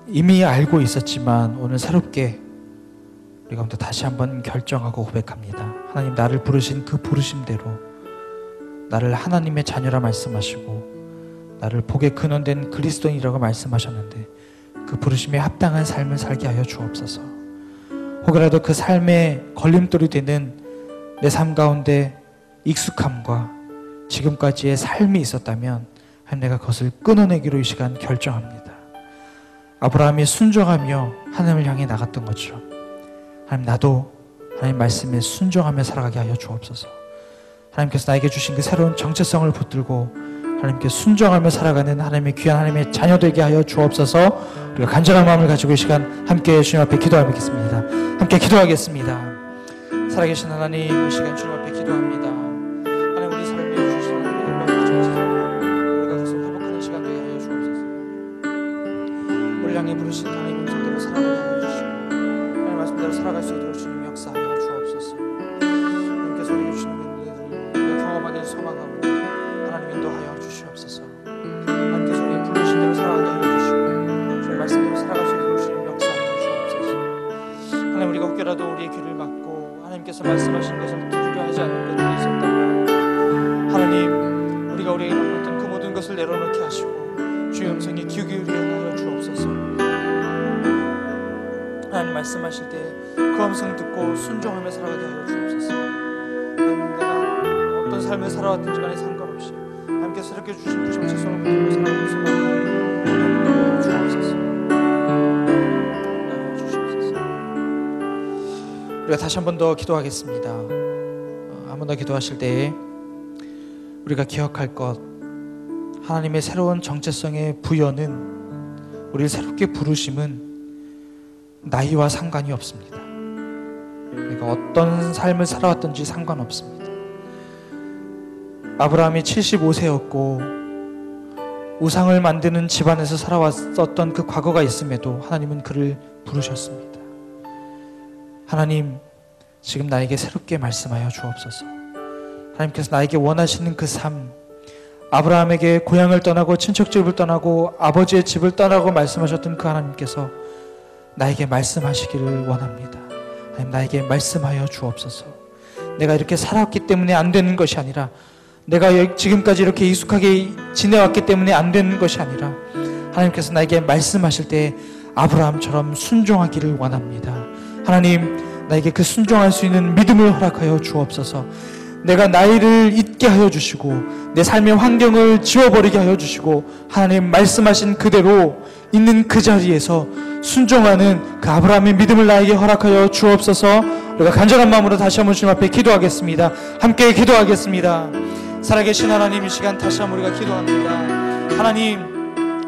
이미 알고 있었지만 오늘 새롭게 우리 가운데 다시 한번 결정하고 고백합니다. 하나님, 나를 부르신 그 부르심대로 나를 하나님의 자녀라 말씀하시고 나를 복의 근원된 그리스도인이라고 말씀하셨는데 그 부르심에 합당한 삶을 살게 하여 주옵소서. 혹여라도 그 삶의 걸림돌이 되는 내 삶 가운데 익숙함과 지금까지의 삶이 있었다면 하나님, 내가 그것을 끊어내기로 이 시간 결정합니다. 아브라함이 순종하며 하나님을 향해 나갔던 것처럼 하나님, 나도 하나님 말씀에 순종하며 살아가게 하여 주옵소서. 하나님께서 나에게 주신 그 새로운 정체성을 붙들고 하나님께 순종하며 살아가는 하나님의 귀한 하나님의 자녀 되게 하여 주옵소서. 우리가 간절한 마음을 가지고 이 시간 함께 주님 앞에 기도하겠습니다. 함께 기도하겠습니다. 살아계신 하나님, 이 시간 주님 앞에 기도합니다. 하나님, 우리 삶에 주신 하나님의 정체성, 우리가 그것을 회복하는 시간 되게 하여 주옵소서. 우리를 향해 부르신 하나님의 음성대로 살아가게 하여 주시고 하나님 말씀대로 살아갈 수 있도록 주님 역사하여 주옵소서. 하나님께서 우리에게 주시는 은혜를 우리가 경험하는 소망하오니 하나님 인도하여 주시옵소서. 하나님께서 우리 부르신 대로 살아가게 하여 주시고 주님 말씀대로 살아갈 수 있도록 주님 역사하여 주옵소서. 하나님, 우리가 혹여라도 우리의 귀를 막고 하나님께서 말씀하신 것을 들으려 하지 않는 것들이 있었다면 하나님, 우리가 우리에게 맡겼던 그 모든 것을 내려놓게 하시고 주의 음성에 귀 기울이게 하여 주옵소서. 하나님, 하나님 말씀하실 때 그 음성 듣고 순종하며 살아가게 하여 주옵소서. 하나님, 내가 어떤 삶을 살아왔든지 간에 상관없이 하나님께서 새롭게 주신 그 정체성을 붙들고 살아가는 순간 주옵소서. 우리가 다시 한 번 더 기도하겠습니다. 한 번 더 기도하실 때에 우리가 기억할 것, 하나님의 새로운 정체성의 부여는, 우리를 새롭게 부르심은 나이와 상관이 없습니다. 우리가 어떤 삶을 살아왔든지 상관없습니다. 아브라함이 75세였고 우상을 만드는 집안에서 살아왔었던 그 과거가 있음에도 하나님은 그를 부르셨습니다. 하나님, 지금 나에게 새롭게 말씀하여 주옵소서. 하나님께서 나에게 원하시는 그 삶, 아브라함에게 고향을 떠나고 친척집을 떠나고 아버지의 집을 떠나고 말씀하셨던 그 하나님께서 나에게 말씀하시기를 원합니다. 하나님, 나에게 말씀하여 주옵소서. 내가 이렇게 살아왔기 때문에 안 되는 것이 아니라, 내가 지금까지 이렇게 익숙하게 지내왔기 때문에 안 되는 것이 아니라, 하나님께서 나에게 말씀하실 때 아브라함처럼 순종하기를 원합니다. 하나님, 나에게 그 순종할 수 있는 믿음을 허락하여 주옵소서. 내가 나이를 잊게 하여 주시고 내 삶의 환경을 지워버리게 하여 주시고, 하나님 말씀하신 그대로 있는 그 자리에서 순종하는 그 아브라함의 믿음을 나에게 허락하여 주옵소서. 우리가 간절한 마음으로 다시 한번 주님 앞에 기도하겠습니다. 함께 기도하겠습니다. 살아계신 하나님, 이 시간 다시 한번 우리가 기도합니다. 하나님,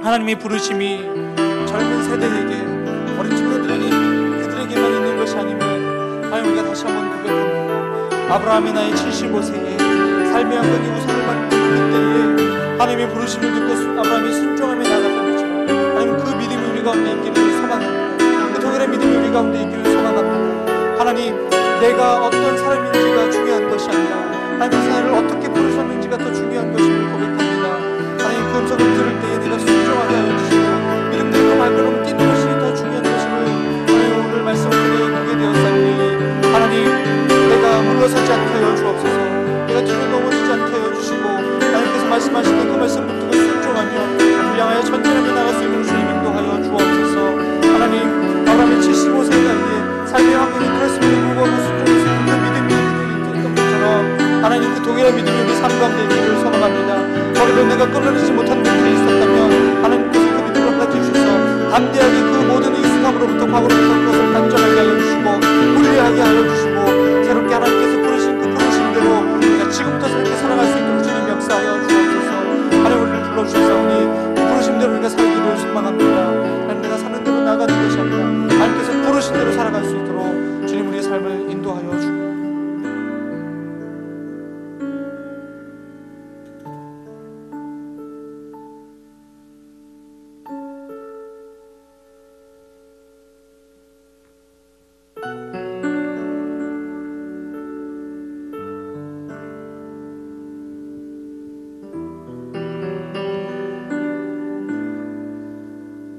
하나님의 부르심이 젊은 세대에게, 어린 친구들에게만 있는 것이 아니면, 하나님, 우리가 다시 한번 고백합니다. 아브라함이 나이 75세에 삶의 한번이 우상을 만드는 때에 하나님의 부르심을 듣고 아브라함이 순종하며 나갔던 것처럼, 하나님, 그 믿음이 우리 가운데 있기를 소망합니다. 그 동일한 믿음이 우리 가운데 있기를 소망합니다. 하나님, 내가 어떤 사람인지가 중요한 것이 아니라 하나님, 나를 어떻게 부르셨는지가 더 중요한 것임을 고백합니다. 하나님, 그 음성을 들을 때에 내가 순종하게 하여 주시고 믿음대로 발걸음 뛰는 것이 더 중요한 것임을 하나님, 오늘 말씀을 통해 보게 되었사오니, 하나님, 내가 물러서지 않게 하여 주옵소서. 내가 뒤로 넘어지지 않게 하여 주시고, 하나님께서 말씀하시는 그 말씀 붙들고 순종하며 그를 향하여 전진하며 나갈 수 있는 주님 인도하여 주옵소서. 하나님, 아브라함이 75세 나이에 삶의 환경이 그랬음에도 불구하고 순종해서 그 믿음이 있던 것처럼, 하나님, 그 동일한 믿음이 우리 삶 가운데 있기를 소망합니다. 거기로 내가 끌어내지 못한 것들이 있었다면 하나님께서 그 믿음을 허락해 주셔서 담대하게 그 모든 익숙함으로부터 과거로부터 그것을 단절하게 하여 주시고 분리하게 하여 주시고, 새롭게 하나님께서 부르신 그 부르심대로 우리가 지금부터 새롭게 살아갈 수 있도록 주님 역사하여 주옵소서. 하나님, 우리를 불러주셨사오니 그 부르심대로 우리가 살기를 소망합니다. 하나님, 내가 사는 대로 나가는 것이 아니라 하나님께서 부르신 대로 살아갈 수 있도록 주님 우리의 삶을 인도하여 주옵소서.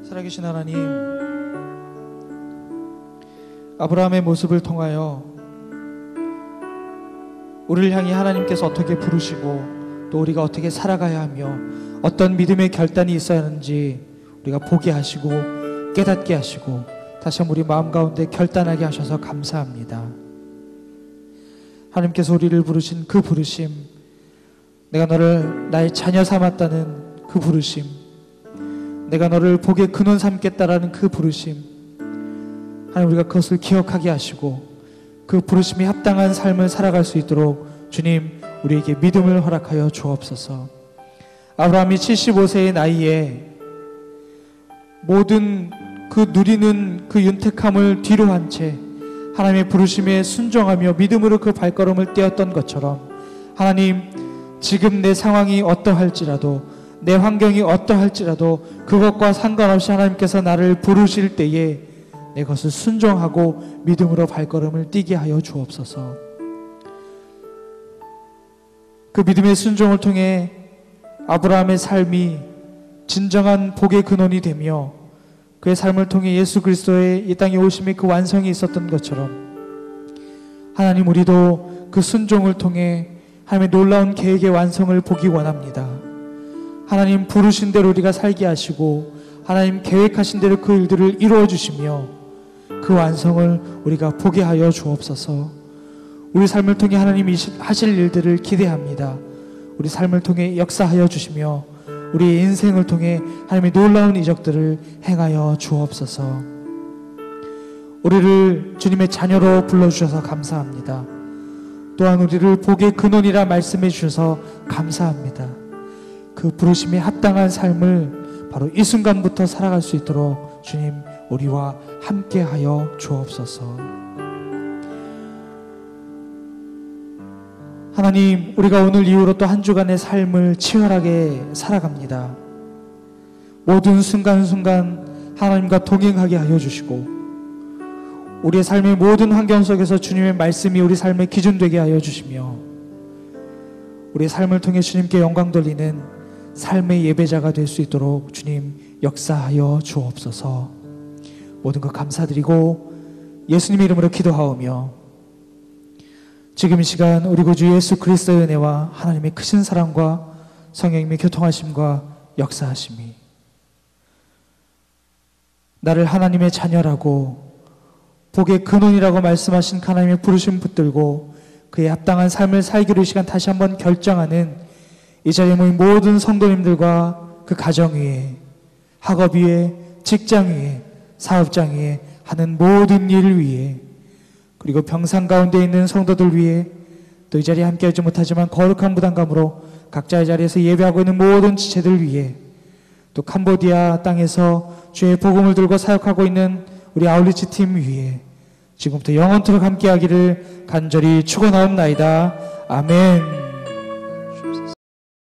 살아계신 하나님, 아브라함의 모습을 통하여 우리를 향해 하나님께서 어떻게 부르시고 또 우리가 어떻게 살아가야 하며 어떤 믿음의 결단이 있어야 하는지 우리가 보게 하시고 깨닫게 하시고 다시 한번 우리 마음 가운데 결단하게 하셔서 감사합니다. 하나님께서 우리를 부르신 그 부르심, 내가 너를 나의 자녀 삼았다는 그 부르심, 내가 너를 복의 근원 삼겠다라는 그 부르심, 하나님, 우리가 그것을 기억하게 하시고 그 부르심이 합당한 삶을 살아갈 수 있도록 주님 우리에게 믿음을 허락하여 주옵소서. 아브라함이 75세의 나이에 모든 그 누리는 그 윤택함을 뒤로 한 채 하나님의 부르심에 순종하며 믿음으로 그 발걸음을 떼었던 것처럼, 하나님, 지금 내 상황이 어떠할지라도, 내 환경이 어떠할지라도 그것과 상관없이 하나님께서 나를 부르실 때에 내 것을 순종하고 믿음으로 발걸음을 뛰게 하여 주옵소서. 그 믿음의 순종을 통해 아브라함의 삶이 진정한 복의 근원이 되며 그의 삶을 통해 예수 그리스도의 이 땅에 오심의 그 완성이 있었던 것처럼, 하나님, 우리도 그 순종을 통해 하나님의 놀라운 계획의 완성을 보기 원합니다. 하나님, 부르신 대로 우리가 살게 하시고 하나님 계획하신 대로 그 일들을 이루어 주시며 그 완성을 우리가 보게 하여 주옵소서. 우리 삶을 통해 하나님이 하실 일들을 기대합니다. 우리 삶을 통해 역사하여 주시며 우리의 인생을 통해 하나님의 놀라운 이적들을 행하여 주옵소서. 우리를 주님의 자녀로 불러주셔서 감사합니다. 또한 우리를 복의 근원이라 말씀해 주셔서 감사합니다. 그 부르심에 합당한 삶을 바로 이 순간부터 살아갈 수 있도록 주님 우리와 함께하여 주옵소서. 하나님, 우리가 오늘 이후로 또 한 주간의 삶을 치열하게 살아갑니다. 모든 순간순간 하나님과 동행하게 하여 주시고 우리의 삶의 모든 환경 속에서 주님의 말씀이 우리 삶의 기준 되게 하여 주시며 우리의 삶을 통해 주님께 영광 돌리는 삶의 예배자가 될 수 있도록 주님 역사하여 주옵소서. 모든 것 감사드리고 예수님의 이름으로 기도하오며 지금 이 시간 우리 구주 예수 그리스도의 은혜와 하나님의 크신 사랑과 성령님의 교통하심과 역사하심이 나를 하나님의 자녀라고 복의 근원이라고 말씀하신 하나님의 부르심 붙들고 그에 합당한 삶을 살기로 이 시간 다시 한번 결정하는 이 자리에 모인 모든 성도님들과 그 가정 위에, 학업 위에, 직장 위에, 사업장 위에 하는 모든 일 위에, 그리고 병상 가운데 있는 성도들 위에, 또 이 자리에 함께하지 못하지만 거룩한 부담감으로 각자의 자리에서 예배하고 있는 모든 지체들 위에, 또 캄보디아 땅에서 주의 복음을 들고 사역하고 있는 우리 아울리치 팀 위에 지금부터 영원토록 함께하기를 간절히 축원하옵나이다. 아멘.